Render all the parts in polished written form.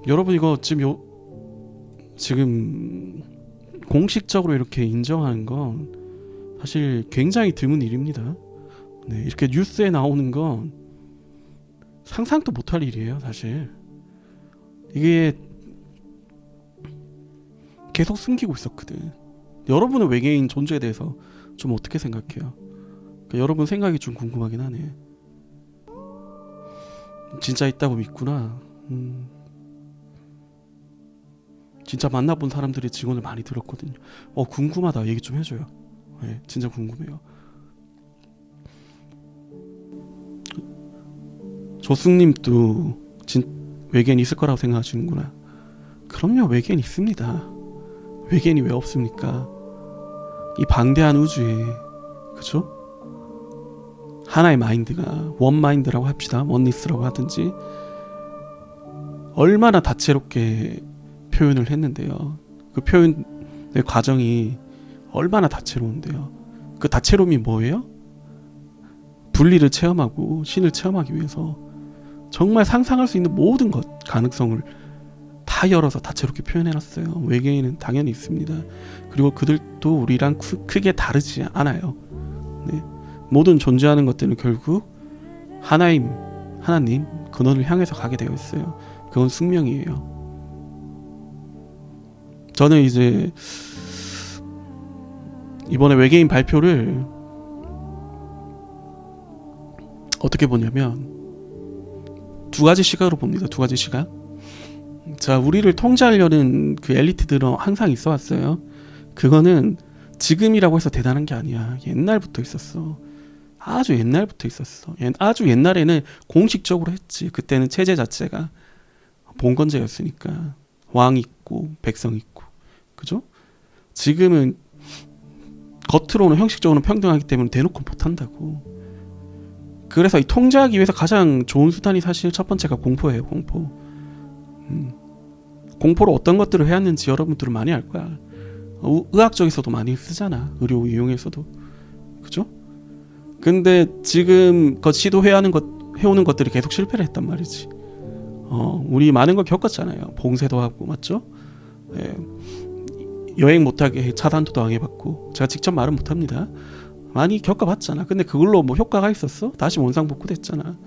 여러분 이거 지금 공식적으로 이렇게 인정하는 건 사실 굉장히 드문 일입니다. 네, 이렇게 뉴스에 나오는 건 상상도 못할 일이에요, 사실. 이게 계속 숨기고 있었거든. 여러분은 외계인 존재에 대해서 좀 어떻게 생각해요? 그러니까 여러분 생각이 좀 궁금하긴 하네. 진짜 있다고 믿구나. 진짜 만나본 사람들의 증언을 많이 들었거든요. 궁금하다. 얘기 좀 해줘요. 네, 진짜 궁금해요. 조승님도 외계인 있을 거라고 생각하시는구나. 그럼요, 외계인 있습니다. 외계인이 왜 없습니까? 이 방대한 우주에, 그죠? 하나의 마인드가 원마인드라고 합시다. 원리스라고 하든지 얼마나 다채롭게 표현을 했는데요. 그 표현의 과정이 얼마나 다채로운데요. 그 다채로움이 뭐예요? 분리를 체험하고 신을 체험하기 위해서 정말 상상할 수 있는 모든 것 가능성을 다 열어서 다채롭게 표현해놨어요. 외계인은 당연히 있습니다. 그리고 그들도 우리랑 크게 다르지 않아요. 네. 모든 존재하는 것들은 결국 하나님 근원을 향해서 가게 되어 있어요. 그건 숙명이에요. 저는 이제 이번에 외계인 발표를 어떻게 보냐면 두 가지 시각으로 봅니다. 두 가지 시각. 자, 우리를 통제하려는 그 엘리트들은 항상 있어 왔어요. 그거는 지금이라고 해서 대단한 게 아니야. 옛날부터 있었어. 아주 옛날부터 있었어. 아주 옛날에는 공식적으로 했지. 그때는 체제 자체가 봉건제였으니까 왕 있고 백성 있고, 그죠? 지금은 겉으로는 형식적으로는 평등하기 때문에 대놓고 못한다고. 그래서 이 통제하기 위해서 가장 좋은 수단이 사실 첫 번째가 공포예요. 공포. 공포로 어떤 것들을 해왔는지 여러분들은 많이 알 거야. 의학적에서도 많이 쓰잖아. 의료 이용에서도, 그죠? 근데 지금 해오는 것들이 계속 실패를 했단 말이지. 우리 많은 걸 겪었잖아요. 봉쇄도 하고, 맞죠? 예. 여행 못하게 차단도 당해봤고, 제가 직접 말은 못합니다. 많이 겪어봤잖아. 근데 그걸로 뭐 효과가 있었어? 다시 원상복구됐잖아.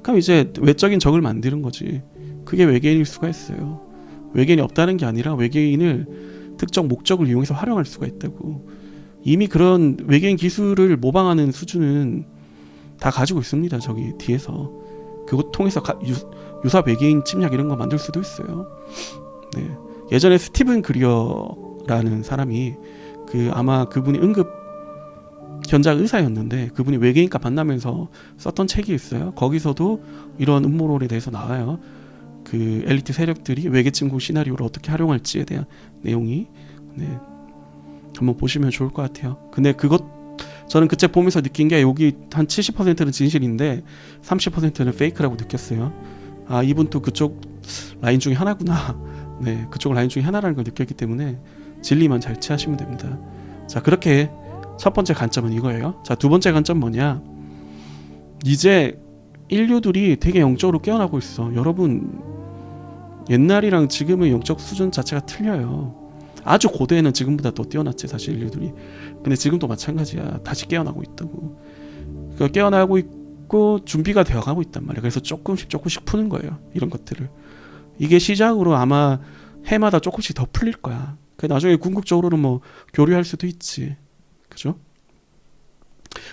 그럼 이제 외적인 적을 만드는 거지. 그게 외계인일 수가 있어요. 외계인이 없다는 게 아니라 외계인을 특정 목적을 이용해서 활용할 수가 있다고. 이미 그런 외계인 기술을 모방하는 수준은 다 가지고 있습니다. 저기 뒤에서. 그것 통해서 유사 외계인 침략 이런 거 만들 수도 있어요. 네. 예전에 스티븐 그리어라는 사람이 아마 그분이 응급 현자 의사였는데 그분이 외계인과 만나면서 썼던 책이 있어요. 거기서도 이런 음모론에 대해서 나와요. 그 엘리트 세력들이 외계 침공 시나리오를 어떻게 활용할지에 대한 내용이. 네. 한번 보시면 좋을 것 같아요. 근데 저는 그 책 보면서 느낀 게 여기 한 70%는 진실인데 30%는 페이크라고 느꼈어요. 아, 이분 또 그쪽 라인 중에 하나구나. 네, 그쪽 라인 중에 하나라는 걸 느꼈기 때문에 진리만 잘 취하시면 됩니다. 자, 그렇게 첫 번째 관점은 이거예요. 자, 두 번째 관점 뭐냐? 이제 인류들이 되게 영적으로 깨어나고 있어. 여러분, 옛날이랑 지금의 영적 수준 자체가 틀려요. 아주 고대에는 지금보다 더 뛰어났지, 사실 인류들이. 근데 지금도 마찬가지야. 다시 깨어나고 있다고. 그러니까 깨어나고 있고 준비가 되어가고 있단 말이야. 그래서 조금씩 푸는 거예요, 이런 것들을. 이게 시작으로 아마 해마다 조금씩 더 풀릴 거야. 나중에 궁극적으로는 뭐 교류할 수도 있지, 그죠?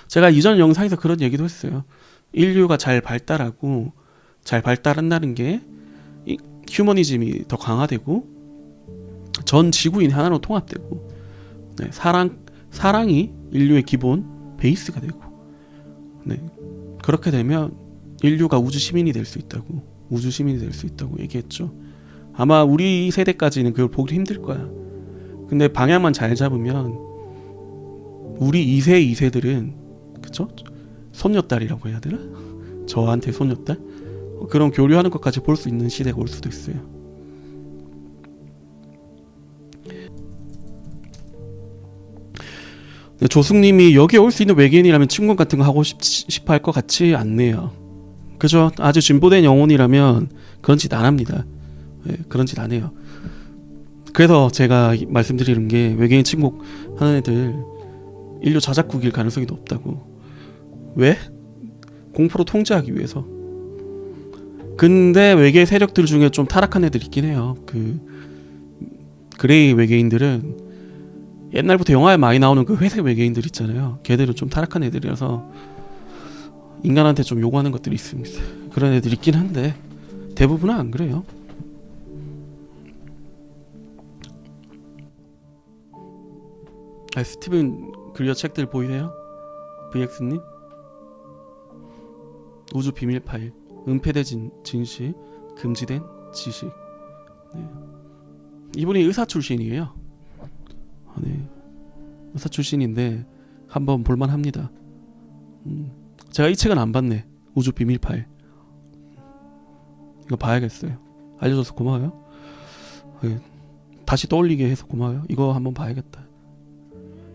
제가 이전 영상에서 그런 얘기도 했어요. 인류가 잘 발달한다는 게 휴머니즘이 더 강화되고 전 지구인이 하나로 통합되고, 네, 사랑이 인류의 기본 베이스가 되고, 네, 그렇게 되면 인류가 우주 시민이 될 수 있다고 얘기했죠. 아마 우리 세대까지는 그걸 보기 힘들 거야. 근데 방향만 잘 잡으면 우리 2세들은, 그쵸? 손녀딸이라고 해야 되나? 저한테 손녀딸? 그런 교류하는 것까지 볼 수 있는 시대가 올 수도 있어요. 조숙님이 여기에 올 수 있는 외계인이라면 침공 같은 거 하고 싶어 할 것 같지 않네요. 그죠? 아주 진보된 영혼이라면 그런 짓 안 합니다. 예, 그런 짓 안 해요. 그래서 제가 말씀드리는 게 외계인 침공하는 애들 인류 자작국일 가능성이 높다고. 왜? 공포로 통제하기 위해서. 근데 외계 세력들 중에 좀 타락한 애들 있긴 해요. 그 그레이 외계인들은 옛날부터 영화에 많이 나오는 그 회색 외계인들 있잖아요. 걔들은 좀 타락한 애들이라서 인간한테 좀 요구하는 것들이 있습니다. 그런 애들 있긴 한데 대부분은 안 그래요. 스티븐 그리어 책들 보이세요? VX님? 우주 비밀 파일, 은폐된 진실, 금지된 지식. 네. 이분이 의사 출신이에요. 네. 의사 출신인데 한번 볼만합니다. 제가 이 책은 안 봤네. 우주 비밀 파일. 이거 봐야겠어요. 알려줘서 고마워요. 네. 다시 떠올리게 해서 고마워요. 이거 한번 봐야겠다.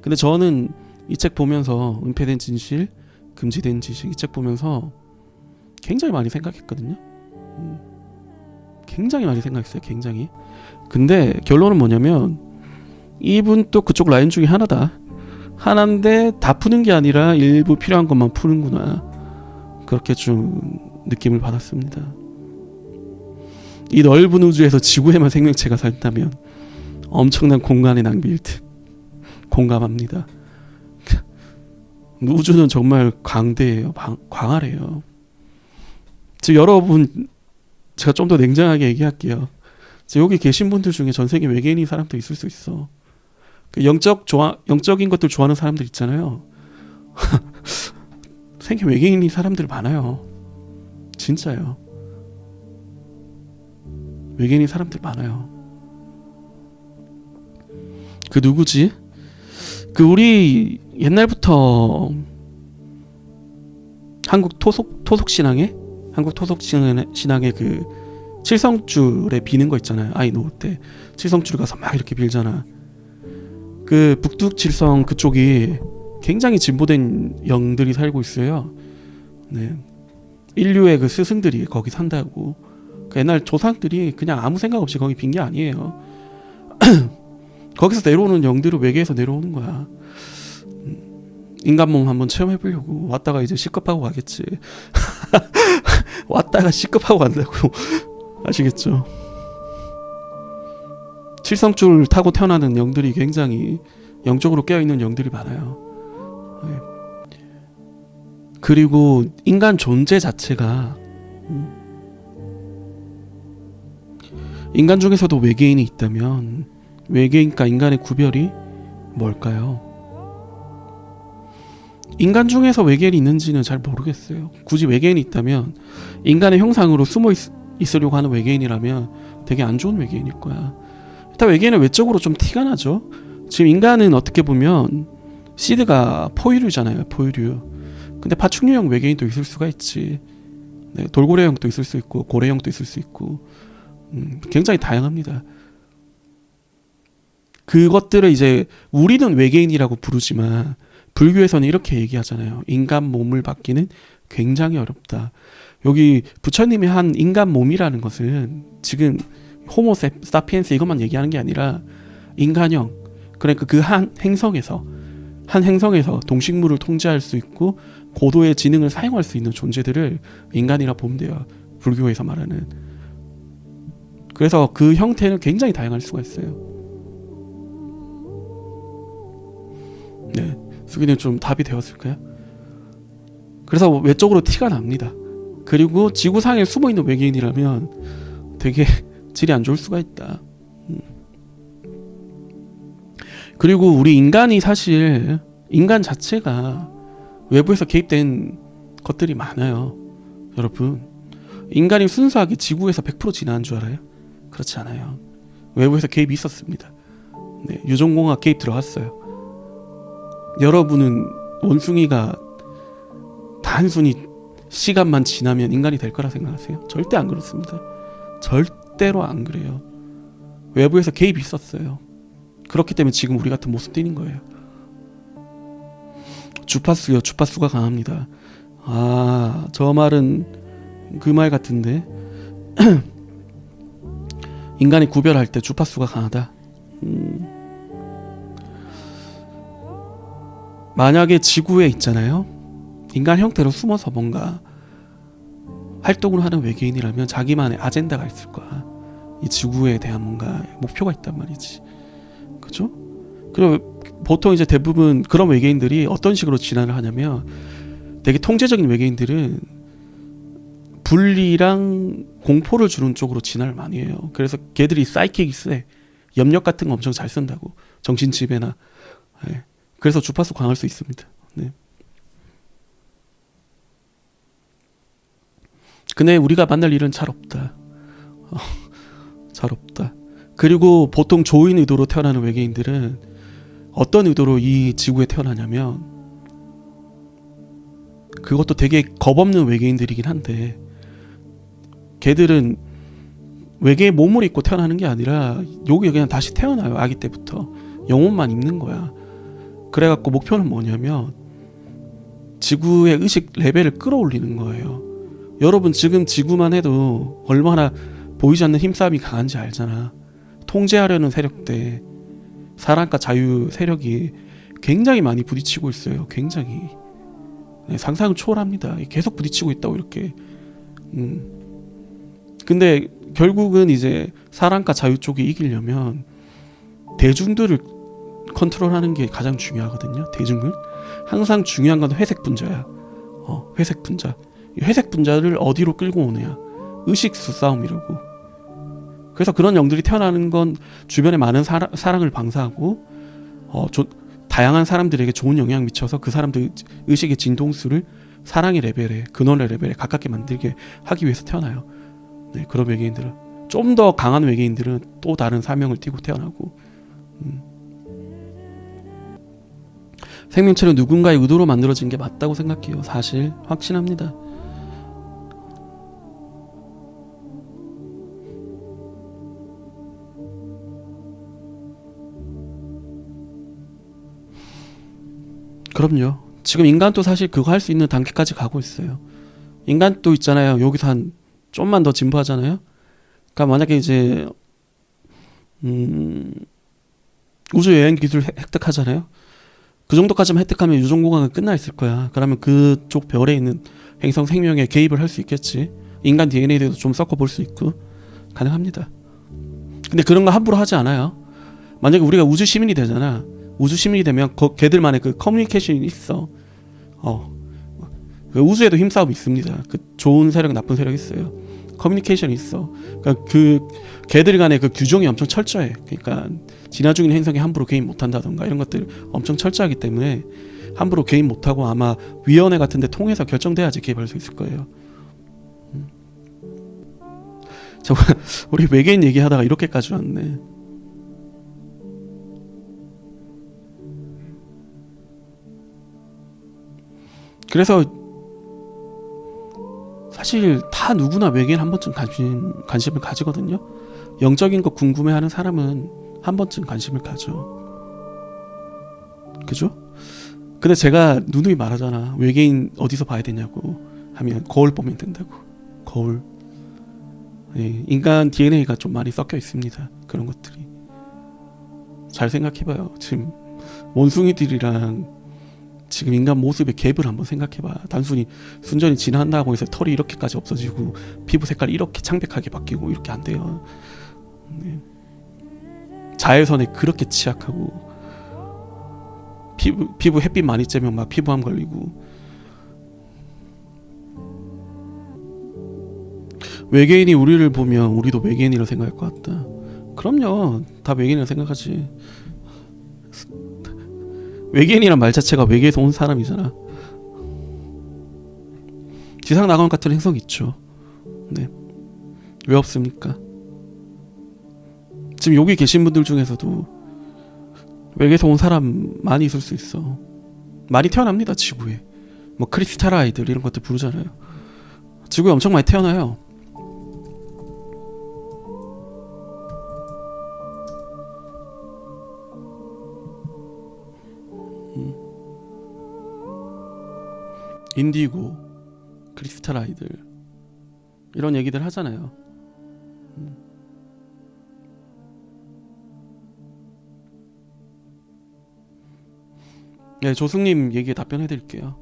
근데 저는 이 책 보면서 은폐된 진실, 금지된 지식 이 책 보면서 굉장히 많이 생각했거든요. 굉장히 많이 생각했어요. 굉장히. 근데 결론은 뭐냐면 이분 또 그쪽 라인 중에 하나다. 하나인데 다 푸는 게 아니라 일부 필요한 것만 푸는구나. 그렇게 좀 느낌을 받았습니다. 이 넓은 우주에서 지구에만 생명체가 산다면 엄청난 공간의 낭비일 듯. 공감합니다. 우주는 정말 광대예요. 광활해요. 지금 여러분 제가 좀 더 냉정하게 얘기할게요. 여기 계신 분들 중에 전 세계 외계인인 사람도 있을 수 있어. 그 영적인 것들 좋아하는 사람들 있잖아요. 세계 외계인인 사람들 많아요. 진짜요. 외계인인 사람들 많아요. 그 누구지? 그 우리 옛날부터 한국 토속 신앙의 그 칠성줄에 비는 거 있잖아요. 아이 놓을 때 칠성줄 가서 막 이렇게 빌잖아. 그 북두칠성 그쪽이 굉장히 진보된 영들이 살고 있어요. 네. 인류의 그 스승들이 거기 산다고. 그 옛날 조상들이 그냥 아무 생각 없이 거기 빈 게 아니에요. 거기서 내려오는 영들은 외계에서 내려오는 거야. 인간 몸 한번 체험해보려고 왔다가 이제 C급하고 가겠지. 왔다가 C급하고 간다고. 아시겠죠? 칠성줄 타고 태어나는 영들이 굉장히 영적으로 깨어있는 영들이 많아요. 네. 그리고 인간 존재 자체가 인간 중에서도 외계인이 있다면 외계인과 인간의 구별이 뭘까요? 인간 중에서 외계인이 있는지는 잘 모르겠어요. 굳이 외계인이 있다면 인간의 형상으로 숨어 있으려고 하는 외계인이라면 되게 안 좋은 외계인일 거야. 일단 외계인은 외적으로 좀 티가 나죠. 지금 인간은 어떻게 보면 시드가 포유류잖아요. 포유류. 근데 파충류형 외계인도 있을 수가 있지. 네, 돌고래형도 있을 수 있고 고래형도 있을 수 있고 굉장히 다양합니다. 그것들을 이제 우리는 외계인이라고 부르지만 불교에서는 이렇게 얘기하잖아요. 인간 몸을 받기는 굉장히 어렵다. 여기 부처님이 한 인간 몸이라는 것은 지금 호모 사피엔스 이것만 얘기하는 게 아니라 인간형, 그러니까 그 한 행성에서 동식물을 통제할 수 있고 고도의 지능을 사용할 수 있는 존재들을 인간이라 보면 돼요. 불교에서 말하는. 그래서 그 형태는 굉장히 다양할 수가 있어요. 네, 수기님 좀 답이 되었을까요? 그래서 외적으로 티가 납니다. 그리고 지구상에 숨어있는 외계인이라면 되게 질이 안 좋을 수가 있다. 그리고 우리 인간이 사실 인간 자체가 외부에서 개입된 것들이 많아요. 여러분, 인간이 순수하게 지구에서 100% 진화한 줄 알아요? 그렇지 않아요. 외부에서 개입이 있었습니다. 네, 유전공학 개입 들어갔어요. 여러분은 원숭이가 단순히 시간만 지나면 인간이 될 거라 생각하세요? 절대 안 그렇습니다. 절대로 안 그래요. 외부에서 개입이 있었어요. 그렇기 때문에 지금 우리 같은 모습 띠는 거예요. 주파수요. 주파수가 강합니다. 아, 저 말은 그 말 같은데 인간이 구별할 때 주파수가 강하다. 만약에 지구에 있잖아요. 인간 형태로 숨어서 뭔가 활동을 하는 외계인이라면 자기만의 아젠다가 있을 거야. 이 지구에 대한 뭔가 목표가 있단 말이지. 그죠? 그리고 보통 이제 대부분 그런 외계인들이 어떤 식으로 진화를 하냐면 되게 통제적인 외계인들은 분리랑 공포를 주는 쪽으로 진화를 많이 해요. 그래서 걔들이 사이킥이 세. 염력 같은 거 엄청 잘 쓴다고. 정신 지배나. 네. 그래서 주파수 강할 수 있습니다. 네. 근데 우리가 만날 일은 잘 없다. 잘 없다. 그리고 보통 좋은 의도로 태어나는 외계인들은 어떤 의도로 이 지구에 태어나냐면 그것도 되게 겁없는 외계인들이긴 한데 걔들은 외계의 몸을 입고 태어나는 게 아니라 여기 그냥 다시 태어나요. 아기 때부터 영혼만 입는 거야. 그래갖고 목표는 뭐냐면 지구의 의식 레벨을 끌어올리는 거예요. 여러분 지금 지구만 해도 얼마나 보이지 않는 힘싸움이 강한지 알잖아. 통제하려는 세력대 사랑과 자유 세력이 굉장히 많이 부딪히고 있어요. 굉장히 상상을 초월합니다. 계속 부딪히고 있다고 이렇게. 근데 결국은 이제 사랑과 자유 쪽이 이기려면 대중들을 컨트롤하는 게 가장 중요하거든요. 대중을 항상 중요한 건 회색 분자야. 회색 분자. 이 회색 분자를 어디로 끌고 오느냐. 의식수 싸움이라고. 그래서 그런 영들이 태어나는 건 주변에 많은 사랑을 방사하고 다양한 사람들에게 좋은 영향을 미쳐서 그 사람들 의식의 진동수를 사랑의 레벨에 근원의 레벨에 가깝게 만들게 하기 위해서 태어나요. 네, 그런 외계인들은 좀 더 강한 외계인들은 또 다른 사명을 띠고 태어나고 생명체는 누군가의 의도로 만들어진 게 맞다고 생각해요. 사실 확신합니다. 그럼요. 지금 인간도 사실 그거 할 수 있는 단계까지 가고 있어요. 인간도 있잖아요. 여기서 한 좀만 더 진보하잖아요. 그러니까 만약에 이제 우주 여행 기술 획득하잖아요. 그 정도까지만 획득하면 유전공학은 끝나 있을 거야. 그러면 그쪽 별에 있는 행성 생명에 개입을 할 수 있겠지. 인간 DNA에도 좀 섞어볼 수 있고 가능합니다. 근데 그런 거 함부로 하지 않아요. 만약에 우리가 우주 시민이 되잖아. 우주 시민이 되면 걔들만의 그 커뮤니케이션이 있어. 그 우주에도 힘싸움이 있습니다. 그 좋은 세력, 나쁜 세력이 있어요. 커뮤니케이션이 있어. 그러니까 그 걔들 간의 그 규정이 엄청 철저해. 그러니까 진화 중인 행성에 함부로 개입 못한다던가 이런 것들 엄청 철저하기 때문에 함부로 개입 못하고 아마 위원회 같은데 통해서 결정돼야지 개입할 수 있을 거예요. 자, 우리 외계인 얘기하다가 이렇게까지 왔네. 그래서 사실 다 누구나 외계인 한 번쯤 관심을 가지거든요. 영적인 거 궁금해하는 사람은 한 번쯤 관심을 가져. 그죠? 근데 제가 누누이 말하잖아. 외계인 어디서 봐야 되냐고 하면 거울 보면 된다고. 거울. 예, 인간 DNA가 좀 많이 섞여 있습니다. 그런 것들이. 잘 생각해봐요. 지금 원숭이들이랑 지금 인간 모습의 갭을 한번 생각해봐. 단순히 순전히 진화한다고 해서 털이 이렇게까지 없어지고 피부 색깔이 이렇게 창백하게 바뀌고 이렇게 안 돼요. 네. 자외선에 그렇게 취약하고 피부 햇빛 많이 쬐면 막 피부암 걸리고. 외계인이 우리를 보면 우리도 외계인이라고 생각할 것 같다. 그럼요. 다 외계인이라고 생각하지. 외계인이란 말 자체가 외계에서 온 사람이잖아. 지상 낙원 같은 행성 있죠. 네. 왜 없습니까? 지금 여기 계신 분들 중에서도 외계에서 온 사람 많이 있을 수 있어. 많이 태어납니다. 지구에. 뭐 크리스탈 아이들 이런 것들 부르잖아요. 지구에 엄청 많이 태어나요. 인디고, 크리스탈 아이들 이런 얘기들 하잖아요. 네, 조승님 얘기에 답변해드릴게요.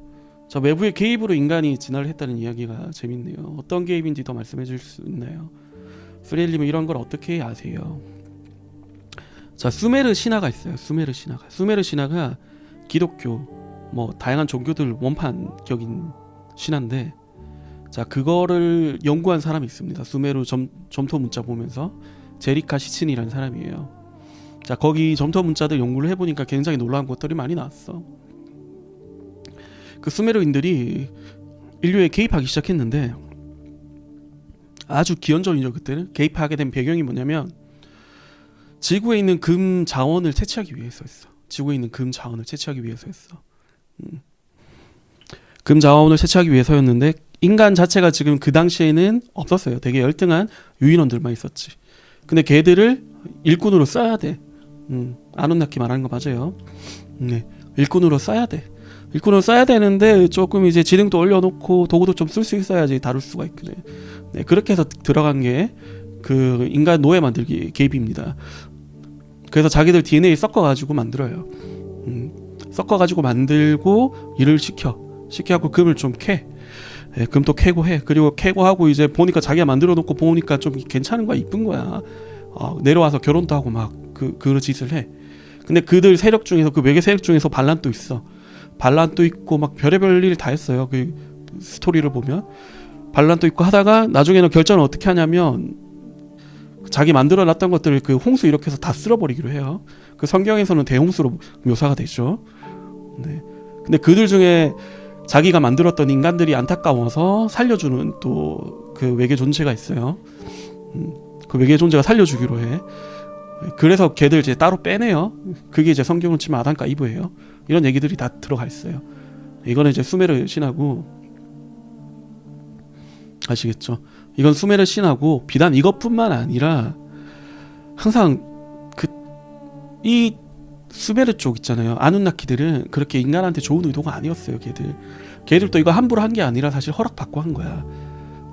자, 외부의 개입으로 인간이 진화를 했다는 이야기가 재밌네요. 어떤 개입인지 더 말씀해줄 수 있나요? 프리엘님은 이런 걸 어떻게 아세요? 자, 수메르 신화가 있어요. 수메르 신화가 기독교, 뭐 다양한 종교들 원판격인 신화인데, 자, 그거를 연구한 사람이 있습니다. 수메르 점토 문자 보면서 제리카 시친이라는 사람이에요. 자, 거기 점토 문자들 연구를 해보니까 굉장히 놀라운 것들이 많이 나왔어. 그 수메르인들이 인류에 개입하기 시작했는데 아주 기원전이죠. 그때는 개입하게 된 배경이 뭐냐면 지구에 있는 금 자원을 채취하기 위해서였어. 금 자원을 채취하기 위해서였는데 인간 자체가 지금 그 당시에는 없었어요. 되게 열등한 유인원들만 있었지. 근데 걔들을 일꾼으로 써야 돼. 아누나키 말하는 거 맞아요. 네, 일꾼으로 써야 돼. 일꾼으로 써야 되는데 조금 이제 지능도 올려놓고 도구도 좀 쓸 수 있어야지 다룰 수가 있거든. 네, 그렇게 해서 들어간 게 그 인간 노예 만들기 개입입니다. 그래서 자기들 DNA 섞어가지고 만들어요. 섞어가지고 만들고 일을 시켜갖고 금을 좀 캐. 네, 금도 캐고 해. 그리고 캐고 하고 이제 보니까 자기가 만들어 놓고 보니까 좀 괜찮은 거야, 이쁜 거야. 내려와서 결혼도 하고 막 그런 짓을 해. 근데 그들 세력 중에서 그 외계 세력 중에서 반란도 있어. 반란도 있고 막 별의별 일 다 했어요. 그 스토리를 보면 반란도 있고 하다가 나중에는 결정을 어떻게 하냐면 자기 만들어 놨던 것들을 그 홍수 일으켜서 다 쓸어버리기로 해요. 그 성경에서는 대홍수로 묘사가 되죠. 네. 근데 그들 중에 자기가 만들었던 인간들이 안타까워서 살려주는 또 그 외계 존재가 있어요. 그 외계 존재가 살려주기로 해. 그래서 걔들 이제 따로 빼내요. 그게 이제 성경을 치면 아담과 이브예요. 이런 얘기들이 다 들어가 있어요. 이거는 이제 수메르 신하고, 아시겠죠? 이건 수메르 신하고 비단 이것뿐만 아니라 항상 이 수메르 쪽 있잖아요. 아누나키들은 그렇게 인간한테 좋은 의도가 아니었어요. 걔들도 이거 함부로 한 게 아니라 사실 허락받고 한 거야.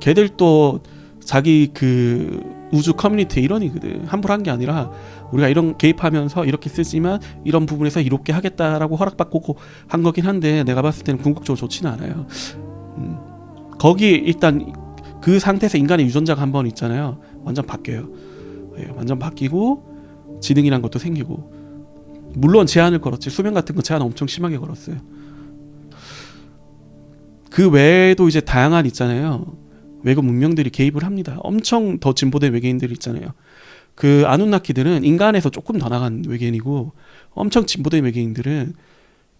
걔들도 자기 그 우주 커뮤니티 일원이거든. 함부로 한 게 아니라 우리가 이런 개입하면서 이렇게 쓰지만 이런 부분에서 이롭게 하겠다라고 허락받고 한 거긴 한데 내가 봤을 때는 궁극적으로 좋지는 않아요. 거기 일단 그 상태에서 인간의 유전자가 한번 있잖아요. 완전 바뀌어요. 예, 완전 바뀌고 지능이란 것도 생기고, 물론 제한을 걸었지. 수면 같은 거 제한 엄청 심하게 걸었어요. 그 외에도 이제 다양한 있잖아요. 외국 문명들이 개입을 합니다. 엄청 더 진보된 외계인들이 있잖아요. 그 아누나키들은 인간에서 조금 더 나간 외계인이고, 엄청 진보된 외계인들은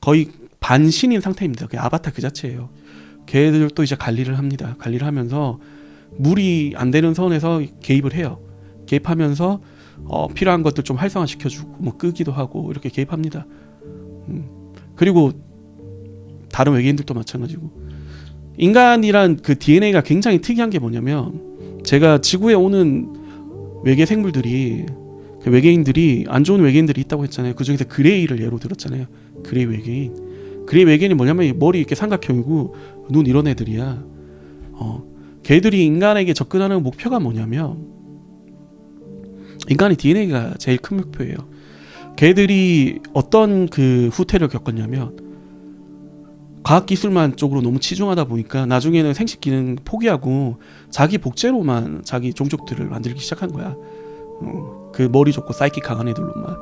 거의 반신인 상태입니다. 그 아바타 그 자체예요. 걔들도 이제 관리를 합니다. 관리를 하면서 무리 안 되는 선에서 개입을 해요. 개입하면서 필요한 것들 좀 활성화시켜주고 뭐 끄기도 하고 이렇게 개입합니다. 그리고 다른 외계인들도 마찬가지고. 인간이란 그 DNA가 굉장히 특이한 게 뭐냐면, 제가 지구에 오는 외계 생물들이, 그 외계인들이 안 좋은 외계인들이 있다고 했잖아요. 그 중에서 그레이를 예로 들었잖아요. 그레이 외계인이 뭐냐면 머리 이렇게 삼각형이고 눈 이런 애들이야. 걔들이 인간에게 접근하는 목표가 뭐냐면, 인간의 DNA가 제일 큰 목표예요. 걔들이 어떤 그 후퇴를 겪었냐면, 과학기술만 쪽으로 너무 치중하다 보니까 나중에는 생식 기능 포기하고 자기 복제로만 자기 종족들을 만들기 시작한 거야. 그 머리 좋고 사이킥 강한 애들로만.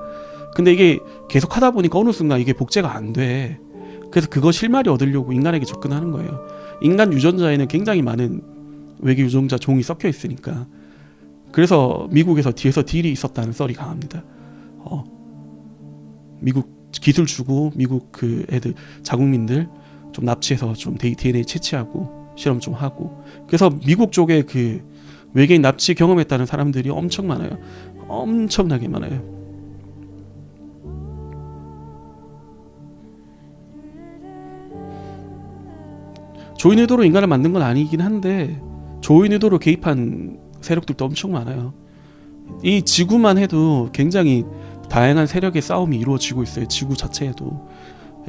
근데 이게 계속 하다 보니까 어느 순간 이게 복제가 안 돼. 그래서 그거 실마리 얻으려고 인간에게 접근하는 거예요. 인간 유전자에는 굉장히 많은 외계 유전자 종이 섞여 있으니까. 그래서 미국에서 뒤에서 딜이 있었다는 썰이 강합니다. 미국 기술 주고 미국 그 애들 자국민들 좀 납치해서 좀 DNA 채취하고 실험 좀 하고. 그래서 미국 쪽에 그 외계인 납치 경험했다는 사람들이 엄청 많아요. 엄청나게 많아요. 조인 의도로 인간을 만든 건 아니긴 한데 조인 의도로 개입한 세력들도 엄청 많아요. 이 지구만 해도 굉장히 다양한 세력의 싸움이 이루어지고 있어요. 지구 자체에도.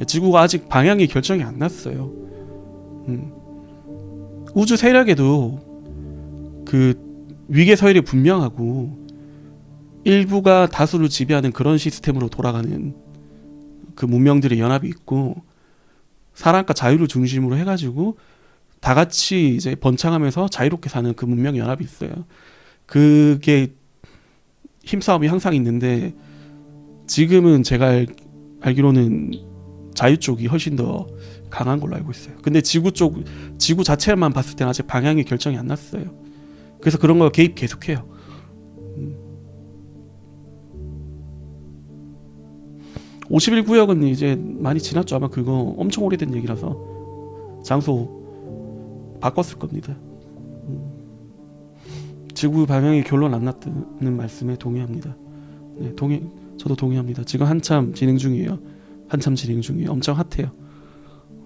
지구가 아직 방향이 결정이 안 났어요. 우주 세력에도 그 위계 서열이 분명하고 일부가 다수를 지배하는 그런 시스템으로 돌아가는 그 문명들의 연합이 있고 사랑과 자유를 중심으로 해가지고 다 같이 이제 번창하면서 자유롭게 사는 그 문명 연합이 있어요. 그게 힘싸움이 항상 있는데 지금은 제가 알기로는 자유 쪽이 훨씬 더 강한 걸로 알고 있어요. 근데 지구 자체만 봤을 때는 아직 방향이 결정이 안 났어요. 그래서 그런 거 개입 계속해요. 51구역은 이제 많이 지났죠. 아마 그거 엄청 오래된 얘기라서 장소 바꿨을 겁니다. 지구 방향이 결론 안 났다는 말씀에 동의합니다. 네, 저도 동의합니다. 지금 한참 진행 중이에요. 엄청 핫해요.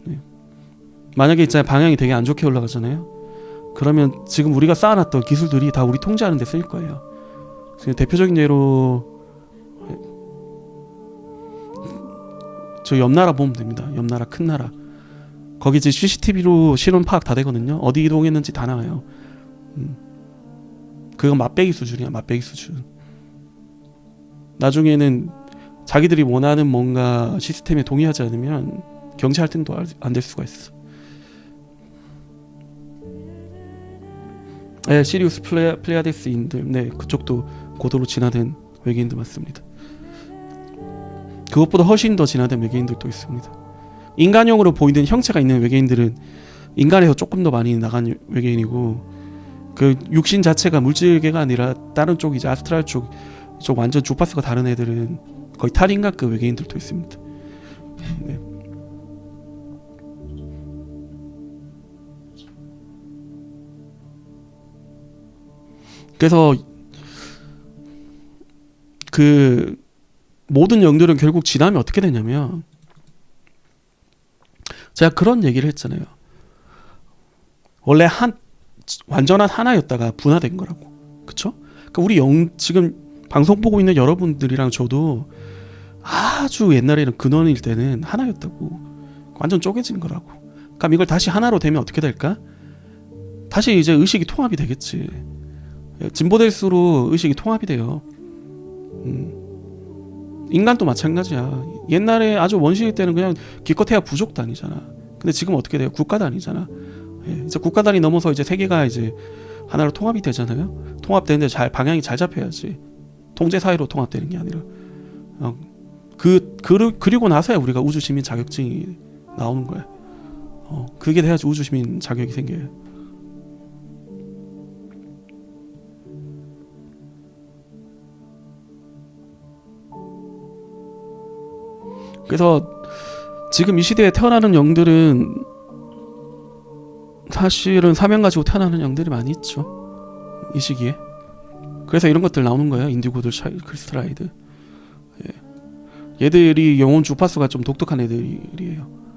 네. 만약에 있잖아요, 방향이 되게 안 좋게 올라가잖아요. 그러면 지금 우리가 쌓아놨던 기술들이 다 우리 통제하는 데 쓰일 거예요. 대표적인 예로 저 옆나라 보면 됩니다. 옆나라 큰 나라. 거기 이제 CCTV로 신원 파악 다 되거든요. 어디 이동했는지 다 나와요. 그건 맛배기 수준이야. 맛배기 수준. 나중에는 자기들이 원하는 뭔가 시스템에 동의하지 않으면 경제 할당도 안 될 수가 있어. 네, 시리우스 플레이아데스인들, 네, 그쪽도 고도로 진화된 외계인들 맞습니다. 그것보다 훨씬 더 진화된 외계인들도 있습니다. 인간형으로 보이는 형체가 있는 외계인들은 인간에서 조금 더 많이 나간 외계인이고, 그 육신 자체가 물질계가 아니라 다른 쪽, 이제 아스트랄 쪽 완전 주파수가 다른 애들은 거의 탈인간급 외계인들도 있습니다. 네. 그래서 그 모든 영들은 결국 진화하면 어떻게 되냐면, 제가 그런 얘기를 했잖아요. 원래 완전한 하나였다가 분화된 거라고. 그쵸? 그러니까 우리 지금 방송 보고 있는 여러분들이랑 저도 아주 옛날에는 근원일 때는 하나였다고. 완전 쪼개진 거라고. 그럼 이걸 다시 하나로 되면 어떻게 될까? 다시 이제 의식이 통합이 되겠지. 진보될수록 의식이 통합이 돼요. 인간도 마찬가지야. 옛날에 아주 원시일 때는 그냥 기껏해야 부족 단위잖아. 근데 지금 어떻게 돼요? 국가 단위잖아. 이제 국가 단위 넘어서 이제 세계가 이제 하나로 통합이 되잖아요. 통합되는데 방향이 잘 잡혀야지. 통제 사회로 통합되는 게 아니라. 그리고 나서야 우리가 우주 시민 자격증이 나오는 거야. 그게 돼야지 우주 시민 자격이 생겨요. 그래서 지금 이 시대에 태어나는 영들은 사실은 사명 가지고 태어나는 영들이 많이 있죠. 이 시기에. 그래서 이런 것들 나오는 거예요. 인디고들, 크리스탈라이드. 얘들이 영혼 주파수가 좀 독특한 애들이에요.